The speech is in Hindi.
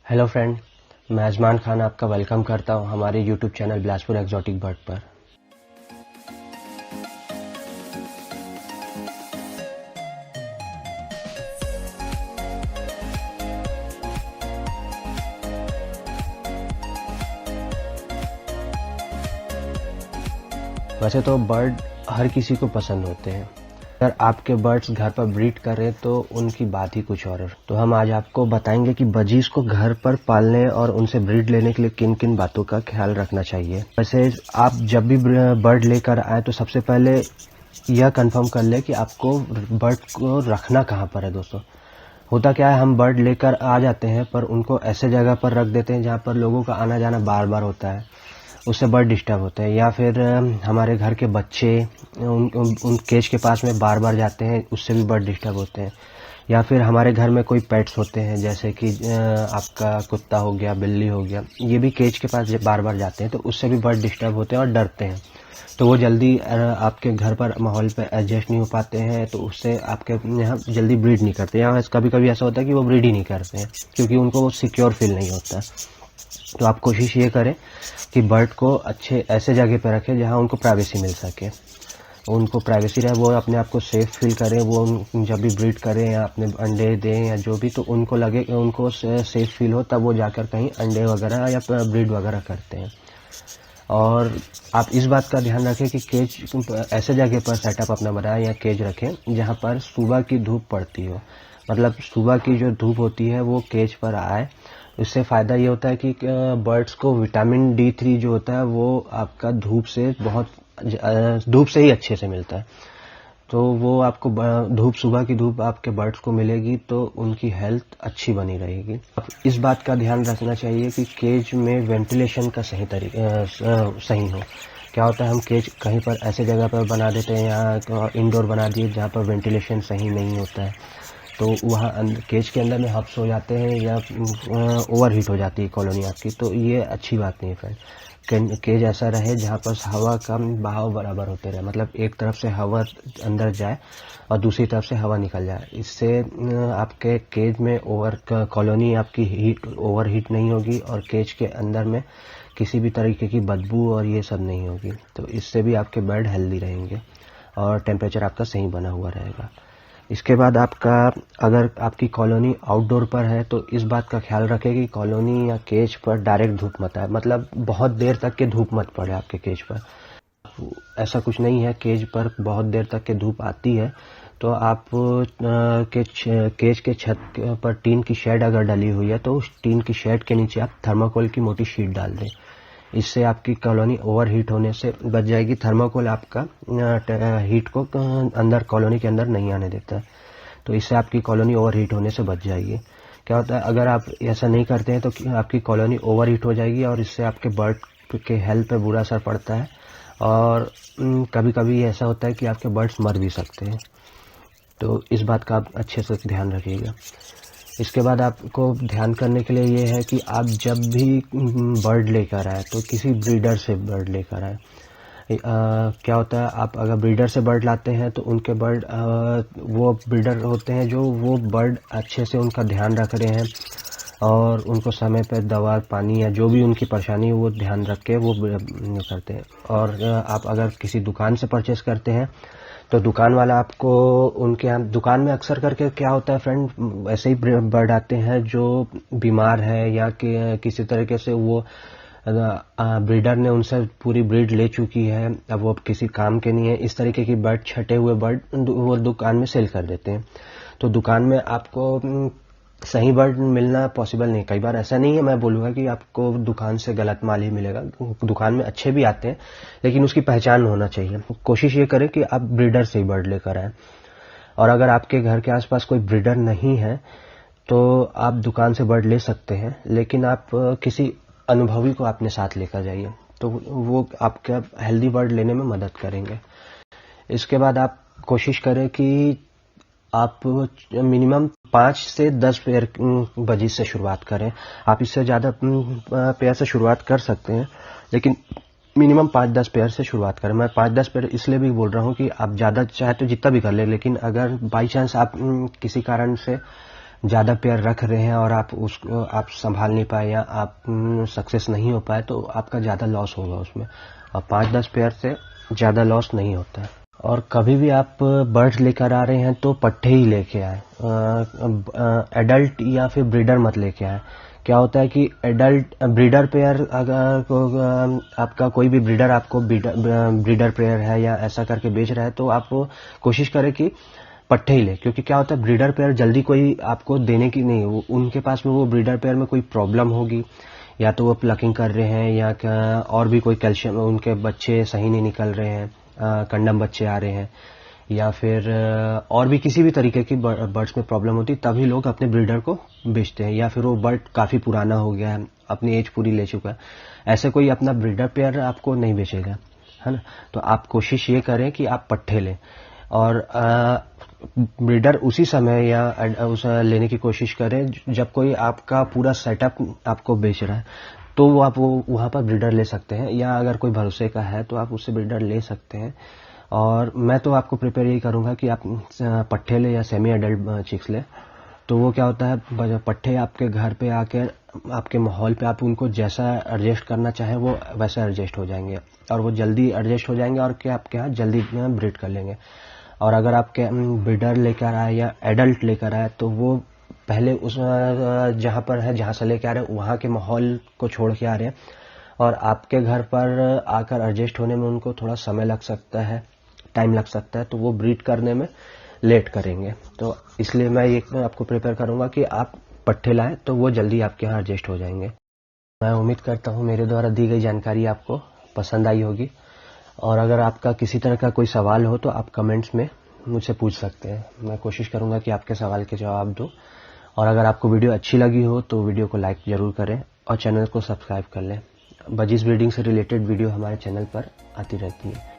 हेलो फ्रेंड, मैं अजमान खान आपका वेलकम करता हूं हमारे YouTube channel Bilaspur exotic bird पर। वैसे तो बर्ड हर किसी को पसंद होते हैं। अगर आपके बर्ड्स घर पर ब्रीड करें तो उनकी बात ही कुछ और है। तो हम आज आपको बताएंगे कि बजीज को घर पर पालने और उनसे ब्रीड लेने के लिए किन किन बातों का ख्याल रखना चाहिए। वैसे आप जब भी बर्ड लेकर आए तो सबसे पहले यह कंफर्म कर ले कि आपको बर्ड को रखना कहाँ पर है। दोस्तों, होता क्या है, हम बर्ड लेकर आ जाते हैं पर उनको ऐसे जगह पर रख देते हैं जहाँ पर लोगों का आना जाना बार बार होता है, उससे बर्ड डिस्टर्ब होते हैं। या फिर हमारे घर के बच्चे उन केज के पास में बार बार जाते हैं, उससे भी बर्ड डिस्टर्ब होते हैं। या फिर हमारे घर में कोई पेट्स होते हैं, जैसे कि आपका कुत्ता हो गया, बिल्ली हो गया, ये भी केज के पास बार बार जाते हैं, तो उससे भी बर्ड डिस्टर्ब होते हैं और डरते हैं। तो वो जल्दी आपके घर पर माहौल पे एडजस्ट नहीं हो पाते हैं, तो उससे आपके यहाँ जल्दी ब्रीड नहीं करते। या कभी कभी ऐसा होता है कि वो ब्रीड ही नहीं करते हैं क्योंकि उनको वो सिक्योर फील नहीं होता। तो आप कोशिश ये करें कि बर्ड को अच्छे ऐसे जगह पर रखें जहाँ उनको प्राइवेसी मिल सके, उनको प्राइवेसी रहे, वो अपने आप को सेफ फील करें। वो जब भी ब्रीड करें या अपने अंडे दें या जो भी, तो उनको लगे कि उनको सेफ फील हो, तब वो जाकर कहीं अंडे वगैरह या ब्रीड वगैरह करते हैं। और आप इस बात का ध्यान रखें कि केज ऐसे जगह पर सेटअप अपना बनाएं या केज रखें जहाँ पर सुबह की धूप पड़ती हो। मतलब सुबह की जो धूप होती है वो केज पर आए। इससे फ़ायदा ये होता है कि बर्ड्स को विटामिन D3 जो होता है वो आपका धूप से ही अच्छे से मिलता है। तो वो आपको सुबह की धूप आपके बर्ड्स को मिलेगी तो उनकी हेल्थ अच्छी बनी रहेगी। इस बात का ध्यान रखना चाहिए कि केज में वेंटिलेशन का सही हो। क्या होता है, हम केज कहीं पर ऐसे जगह पर बना देते हैं या इंडोर बना दिए जहाँ पर वेंटिलेशन सही नहीं होता है, तो वहाँ केज के अंदर में हब्स हो जाते हैं या ओवर हीट हो जाती है कॉलोनी आपकी। तो ये अच्छी बात नहीं है फ्रेंड। केज ऐसा रहे जहाँ पर हवा का बहाव बराबर होते रहे, मतलब एक तरफ से हवा अंदर जाए और दूसरी तरफ से हवा निकल जाए। इससे आपके केज में कॉलोनी आपकी ओवर हीट नहीं होगी और केज के अंदर में किसी भी तरीके की बदबू और ये सब नहीं होगी। तो इससे भी आपके बर्ड हेल्दी रहेंगे और टेम्परेचर आपका सही बना हुआ रहेगा। इसके बाद अगर आपकी कॉलोनी आउटडोर पर है तो इस बात का ख्याल रखें कि कॉलोनी या केज पर डायरेक्ट धूप मत आए, मतलब बहुत देर तक के धूप मत पड़े आपके केज पर। ऐसा कुछ नहीं है, केज पर बहुत देर तक के धूप आती है तो आप केज के छत पर टीन की शेड अगर डली हुई है तो उस टीन की शेड के नीचे आप थर्माकोल की मोटी शीट डाल दें। इससे आपकी कॉलोनी ओवर हीट होने से बच जाएगी। थर्माकोल आपका हीट को अंदर कॉलोनी के अंदर नहीं आने देता है, तो इससे आपकी कॉलोनी ओवर हीट होने से बच जाएगी। क्या होता है, अगर आप ऐसा नहीं करते हैं तो आपकी कॉलोनी ओवर हीट हो जाएगी और इससे आपके बर्ड के हेल्थ पे बुरा असर पड़ता है और कभी कभी ऐसा होता है कि आपके बर्ड्स मर भी सकते हैं। तो इस बात का आप अच्छे से ध्यान रखिएगा। इसके बाद आपको ध्यान करने के लिए ये है कि आप जब भी बर्ड लेकर आए तो किसी ब्रीडर से बर्ड लेकर आए। क्या होता है, आप अगर ब्रीडर से बर्ड लाते हैं तो उनके बर्ड वो ब्रीडर होते हैं जो वो बर्ड अच्छे से उनका ध्यान रख रहे हैं और उनको समय पर दवा पानी या जो भी उनकी परेशानी है वो ध्यान रख के वो करते हैं। और आप अगर किसी दुकान से परचेस करते हैं तो दुकान वाला आपको उनके यहाँ दुकान में अक्सर करके क्या होता है फ्रेंड, ऐसे ही बर्ड आते हैं जो बीमार है या कि किसी तरीके से वो ब्रीडर ने उनसे पूरी ब्रीड ले चुकी है, अब वो किसी काम के नहीं है। इस तरीके की बर्ड, छटे हुए बर्ड वो दुकान में सेल कर देते हैं। तो दुकान में आपको सही बर्ड मिलना पॉसिबल नहीं। कई बार ऐसा नहीं है, मैं बोलूँगा कि आपको दुकान से गलत माल ही मिलेगा। दुकान में अच्छे भी आते हैं लेकिन उसकी पहचान होना चाहिए। कोशिश ये करें कि आप ब्रीडर से ही बर्ड लेकर आए। और अगर आपके घर के आसपास कोई ब्रीडर नहीं है तो आप दुकान से बर्ड ले सकते हैं, लेकिन आप किसी अनुभवी को अपने साथ लेकर जाइए, तो वो आपका हेल्दी बर्ड लेने में मदद करेंगे। इसके बाद आप कोशिश करें कि आप मिनिमम 5 से 10 पेयर बजीज से शुरुआत करें। आप इससे ज़्यादा पेयर से शुरुआत कर सकते हैं, लेकिन मिनिमम 5-10 पेयर से शुरुआत करें। मैं 5-10 पेयर इसलिए भी बोल रहा हूँ कि आप ज़्यादा चाहे तो जितना भी कर लें, लेकिन अगर बाई चांस आप किसी कारण से ज़्यादा पेयर रख रहे हैं और आप उसको आप संभाल नहीं पाए या आप सक्सेस नहीं हो पाए तो आपका ज़्यादा लॉस होगा उसमें, और 5-10 पेयर से ज़्यादा लॉस नहीं होता है। और कभी भी आप बर्ड्स लेकर आ रहे हैं तो पट्ठे ही लेके आए, एडल्ट या फिर ब्रीडर मत लेके आए। क्या होता है कि एडल्ट ब्रीडर पेयर अगर आपका कोई भी ब्रीडर आपको ब्रीडर पेयर है या ऐसा करके बेच रहा है तो आप कोशिश करें कि पट्ठे ही ले, क्योंकि क्या होता है ब्रीडर पेयर जल्दी कोई आपको देने की नहीं, वो उनके पास में वो ब्रीडर पेयर में कोई प्रॉब्लम होगी, या तो वो प्लकिंग कर रहे हैं या और भी कोई कैल्शियम, उनके बच्चे सही नहीं निकल रहे हैं, कंडम बच्चे आ रहे हैं, या फिर और भी किसी भी तरीके की बर्ड्स में प्रॉब्लम होती, तभी लोग अपने ब्रीडर को बेचते हैं। या फिर वो बर्ड काफ़ी पुराना हो गया है, अपनी एज पूरी ले चुका है, ऐसे कोई अपना ब्रीडर पेयर आपको नहीं बेचेगा, है ना। तो आप कोशिश ये करें कि आप पट्ठे लें, और ब्रीडर उसी समय या उस लेने की कोशिश करें जब कोई आपका पूरा सेटअप आपको बेच रहा है, तो वो आप वहाँ पर ब्रीडर ले सकते हैं, या अगर कोई भरोसे का है तो आप उससे ब्रीडर ले सकते हैं। और मैं तो आपको प्रिपेयर यही करूँगा कि आप पट्ठे ले या सेमी एडल्ट चिक्स ले। तो वो क्या होता है, पट्ठे आपके घर पे आकर आपके माहौल पे आप उनको जैसा एडजस्ट करना चाहें वो वैसा एडजस्ट हो जाएंगे, और वो जल्दी एडजस्ट हो जाएंगे और क्या आपके यहाँ जल्दी ब्रीड कर लेंगे। और अगर आपके ब्रीडर लेकर आए या एडल्ट लेकर आए तो वो पहले उस जहाँ पर है, जहाँ से लेकर आ रहे हैं वहाँ के माहौल को छोड़ के आ रहे हैं, और आपके घर पर आकर एडजस्ट होने में उनको थोड़ा समय लग सकता है, टाइम लग सकता है, तो वो ब्रीड करने में लेट करेंगे। तो इसलिए मैं ये आपको प्रिपेयर करूँगा कि आप पट्ठे लाएं तो वो जल्दी आपके यहाँ एडजस्ट हो जाएंगे। मैं उम्मीद करता हूँ मेरे द्वारा दी गई जानकारी आपको पसंद आई होगी, और अगर आपका किसी तरह का कोई सवाल हो तो आप कमेंट्स में मुझसे पूछ सकते हैं। मैं कोशिश करूंगा कि आपके सवाल के जवाब दूं। और अगर आपको वीडियो अच्छी लगी हो तो वीडियो को लाइक जरूर करें और चैनल को सब्सक्राइब कर लें। बजीज ब्रीडिंग से रिलेटेड वीडियो हमारे चैनल पर आती रहती है।